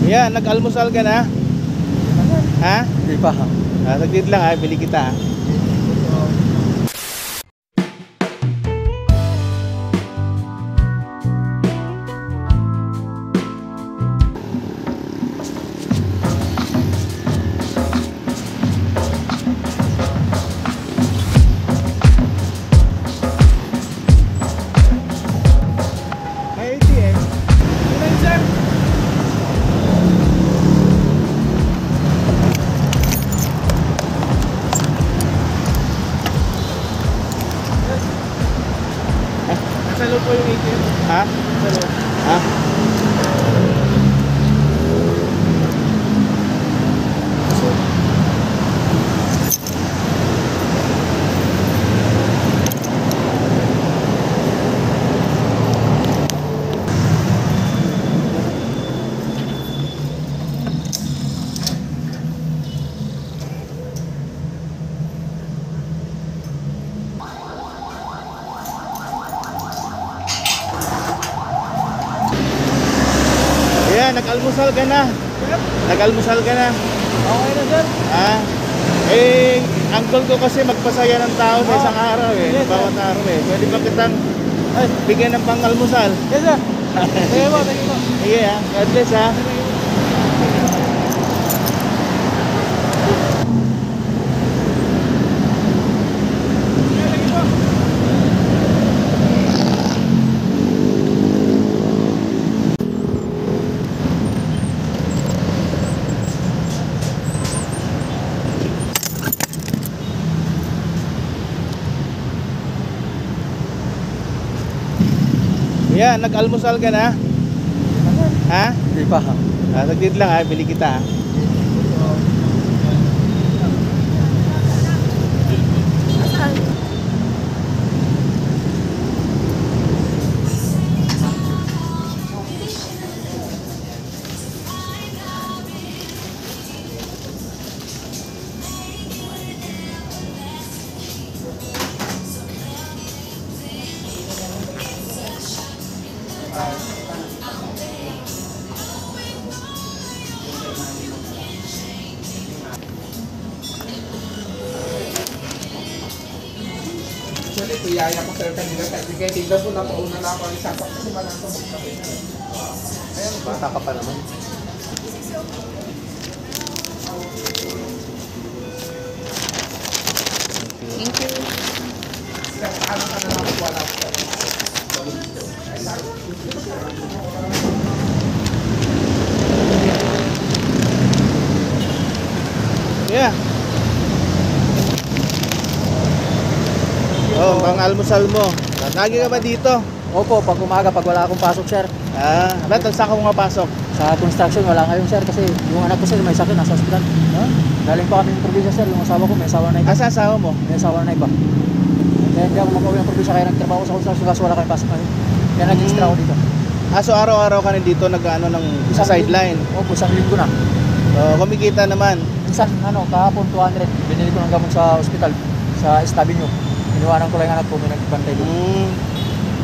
Yan, nag-almusal ka na? Ha? Hindi pa. Saglit lang ha, bili kita. May ATM. Ano yun, sir? Nasa loob po yung ATM. Ha? Nasa loob. Ha? Yan, nag-almusal ka na. Nag-almusal ka na. Okay na, sir. Ha? Eh, uncle ko kasi magpasaya ng tao sa isang araw eh. Yes, Bawat araw eh. Pwede ba kitang bigyan ng pang-almusal? Yes, sir. Sige po, sige po. Sige ha. God bless ha. Yan, nag-almusal ka na? Ha? Hindi pa. Saglit lang ha, bili kita. Actually, kuyaya ko sir kanina kaya tignan po na pauna na ako ang isang kasi malang ko magkape na. Ayan, bata ka pa naman. Thank you. Ano ka na lang wala ko. Yeah. Oh, pang-almusal mo. Lagi ka ba dito? Opo, pag umaga, pag wala akong pasok, sir. Ba't saan ka pumapasok? Sa construction, wala ngayon, sir. Kasi yung anak ko, sir, may sakit, nasa hospital. Huh? Galing pa kami ng probinsya, sir. Yung asawa ko, may asawa na iba. Asa asawa mo? May asawa na iba. Kaya hindi ako makauwi ng probinsya, kaya nagtrabaho ko sa construction, kaso wala kayong pasok ngayon. Kaya nag-extra ako dito. So araw-araw ka nandito nag-ano ng sideline? Opo, isang linggo na. Kumikita naman. Minsan, kahapon 200, binili ko ng gamot sa ospital, sa Estabinyo. Iniwanan ko lang yung anak ko, may nagbantay doon.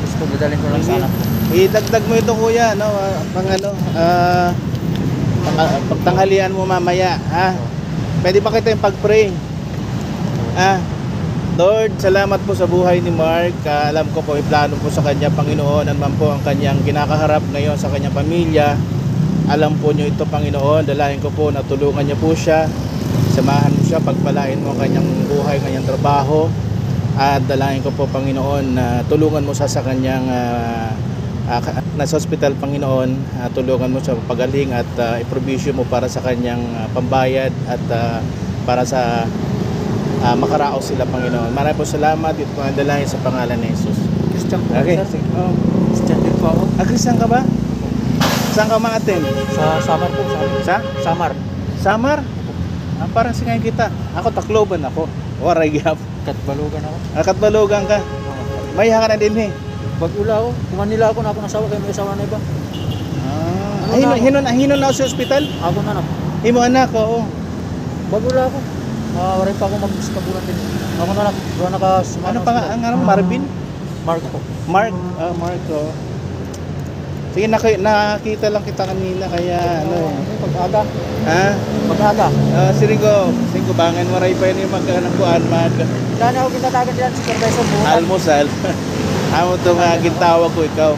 Gusto dadalhin ko lang sa anak. Idagdag mo ito kuya, no? Pagtanghalian mo mamaya, ha? Pwede pa kita yung pag-pray. Lord, salamat po sa buhay ni Mark. Alam ko po, iplano po sa kanya, Panginoon, naman po ang kanyang kinakaharap ngayon sa kanyang pamilya. Alam po nyo ito, Panginoon. Dalahin ko po na tulungan niyo po siya. Samahan mo siya, pagpalain mo ang kanyang buhay, kanyang trabaho. At dalahin ko po, Panginoon, na tulungan mo siya sa kanyang nasa hospital, Panginoon. Tulungan mo siya pagaling at i-provision mo para sa kanyang pambayad at para sa makaraos sila, Panginoon. Maraming po salamat. Ito po ang dalahin sa pangalan ni Jesus. Christian po, Okay. sir. Christian din po ako. Christian ka ba? Saan ka ma-attend? Sa Samar po, Sa? Samar. Samar? Parang singayin kita. Ako, Tacloban ako. Waray gap. Katbalugan ako. Katbalogan ka. May ka na din eh. Bagula ako. Kumanila ako na ako nasawa kayo may asawa na iba. Hinon na ako sa ospital? Ako na. Imo anak, oo. Bagula ako. Waray pa ako mag-iskabulan din. Ako na lang. Doon Ano pa nga? Ang Marvin? Mark po. Mark. Mark, oo. Sige, nakita lang kita kanina, kaya ano eh. Pag-aga. Ha? Pag-aga. Singko, bangan maray pa yun yung magkanangkuan, Wala na ako kinatagan dyan, supervisor mo. almusal. Amo to nga gintawag ko ikaw.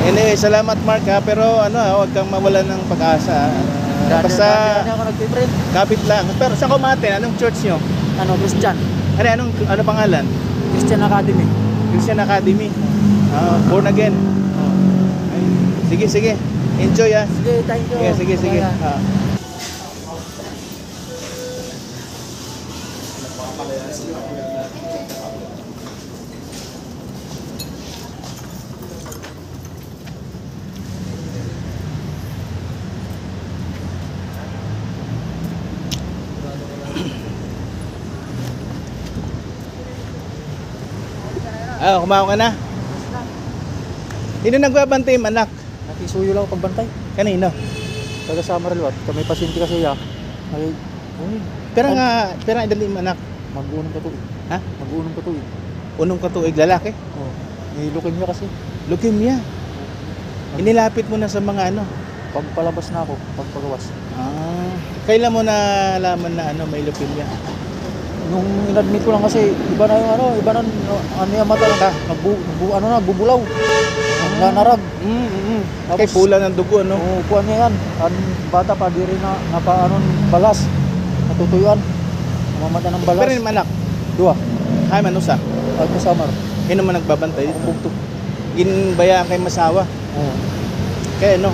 Anyway, salamat Mark ha, pero ano, huwag kang mawalan ng pag-asa. Basta Dati ako nag-favorite. kapit lang. Pero sa Kumaten, anong church nyo? Ano, Christian. Ano pangalan? Christian Academy. Christian Academy. Born again. Ay, sige. Enjoy ha. Sige, thank you. Sige. Bye-bye. Kumaon ka na? Sino nagbabantay yung anak? Nakisuyo lang ako pagbantay. Kanino? Taga Samarilwat. Kami pasyente kasi ya. Ay, Pero nga idali yung anak. mag-uunong katuig. Ha? Mag-uunong katuig. Unong katuig lalaki? Oh. May leukemia kasi. Leukemia. Inilapit mo na sa mga ano? Pagpalabas na ako, pagpagawas. Kailan mo na alaman na may leukemia? Nung in-admit ko lang kasi, iba na yung mata lang. Nagbubulaw. Nanarag. Kay pula ng dugo, ano? Oo, kuha niya yan. Bata pa, di rin balas. Natutuyuan. Mamata ng balas. Pero yung anak, Dua. ay manusa. At masamar. Sino man nagbabantay dito? Bugtog. Ginbayaan kay masawa. Oo. Kaya ano?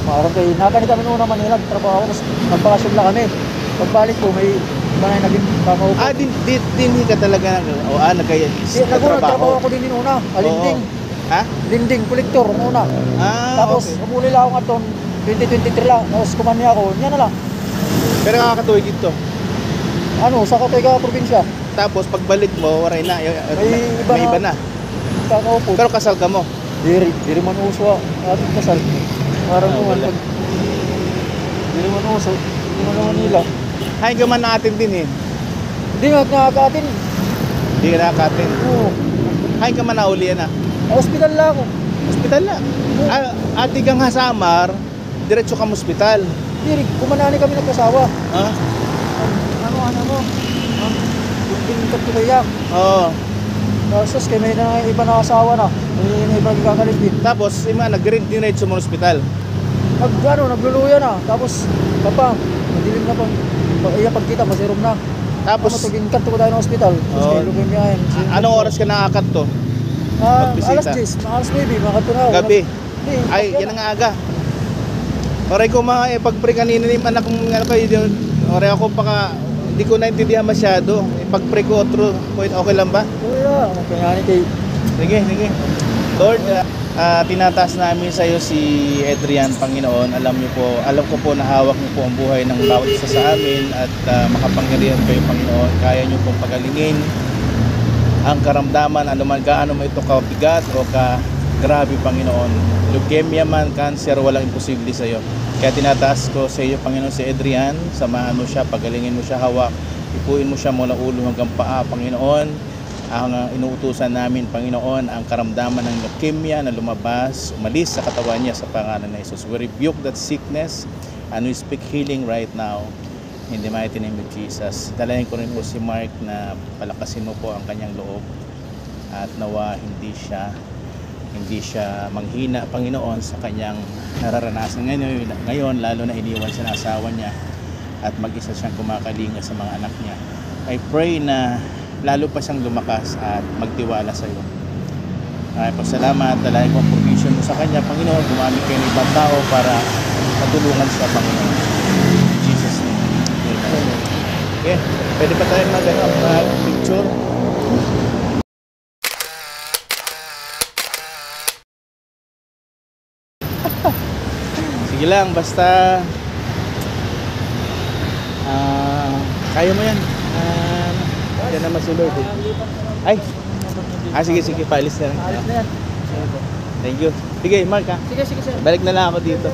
Parang kayo, nakakani kami noon naman nila, trabaho, tapos nagpakasyon lang kami. Pagbalik ko, may iba na naging kakaupo. Dinhi ka talaga Nagtrabaho nagtrabaho. ako din una, alinding. Ha? Linding, kolektor, una. Tapos, Okay. umuli lang ako ngayon, 2023 lang. Tapos kumani ako, yan na lang. Pero kakatuwig dito. Sa Katoyga probinsya, Tapos pagbalik mo, waray na. May iba na. kakaupo. Pero kasal ka mo. Diri man uso ating kasal. Parang wala. Diri man uso, hindi man naman nila. Hay ka man natin din eh. Hindi nga nakakatin. Hindi ka nakakatin. Oo. Hay ka man nauli yan ah. Hospital lang ako. Hospital na. Ati kang hasamar, diretso ka hospital. Diri, kumanani kami nagkasawa. Ha? Ano mo? Tingkat ko kaya. Oo. Tapos kaya may iba na asawa na. May iba nagkakaligid. Tapos, diretso mo hospital. Nagluluya na. Tapos, madilim na pang pagkita, masirom na. Tapos, tingkat ko tayo ng hospital. Tapos Oo. kayo leukemia yan. anong oras ka nakakat to? Magbisita? Alas 10, alas 9, makatunaw. Gabi? Hindi, Ay, yan ang aga. Oray ko pag-pre kanina ni anak kong oray ako hindi ko naintindihan masyado. Pag-pre ko otro, okay lang ba? Kuya, kaya ni kay Sige. Lord, tinataas namin sa iyo si Adrian, Panginoon. Alam ko po na hawak niyo po ang buhay ng bawat isa sa amin at makapangyarihan kayo, Panginoon. Kaya niyo pong pagalingin ang karamdaman, gaano mo ito kabigat o grabe, Panginoon. Leukemia man, cancer, walang imposible sa iyo. Kaya tinataas ko sa iyo, Panginoon, si Adrian. Samahan mo siya, pagalingin mo siya, hawak. Ipuin mo siya mula ulo hanggang paa, Panginoon. Ang inuutusan namin, Panginoon, ang karamdaman ng leukemia na umalis sa katawan niya sa pangalan ng Jesus. We rebuke that sickness and we speak healing right now in the mighty name of Jesus. Dalayan ko rin po si Mark na palakasin mo po ang kanyang loob at nawa hindi siya manghina, Panginoon, sa kanyang nararanasan ngayon, lalo na iniwan siya ng asawa niya at mag-isa siyang kumakalinga sa mga anak niya. I pray na lalo pa siyang lumakas at magtiwala sa iyo. Salamat, dalayan ko ang provision mo sa kanya, Panginoon. Gumamit kayo ng ibang tao para matulungan siya, Panginoon. In Jesus' name. Amen. Okay, pwede pa tayo mag-picture? Sige lang, basta kaya mo yan. Yan naman si Lord eh. Ay! Sige, paalis na lang. alis na yan. Thank you. Sige, Mark ha. Sige, sir. Balik na lang ako dito.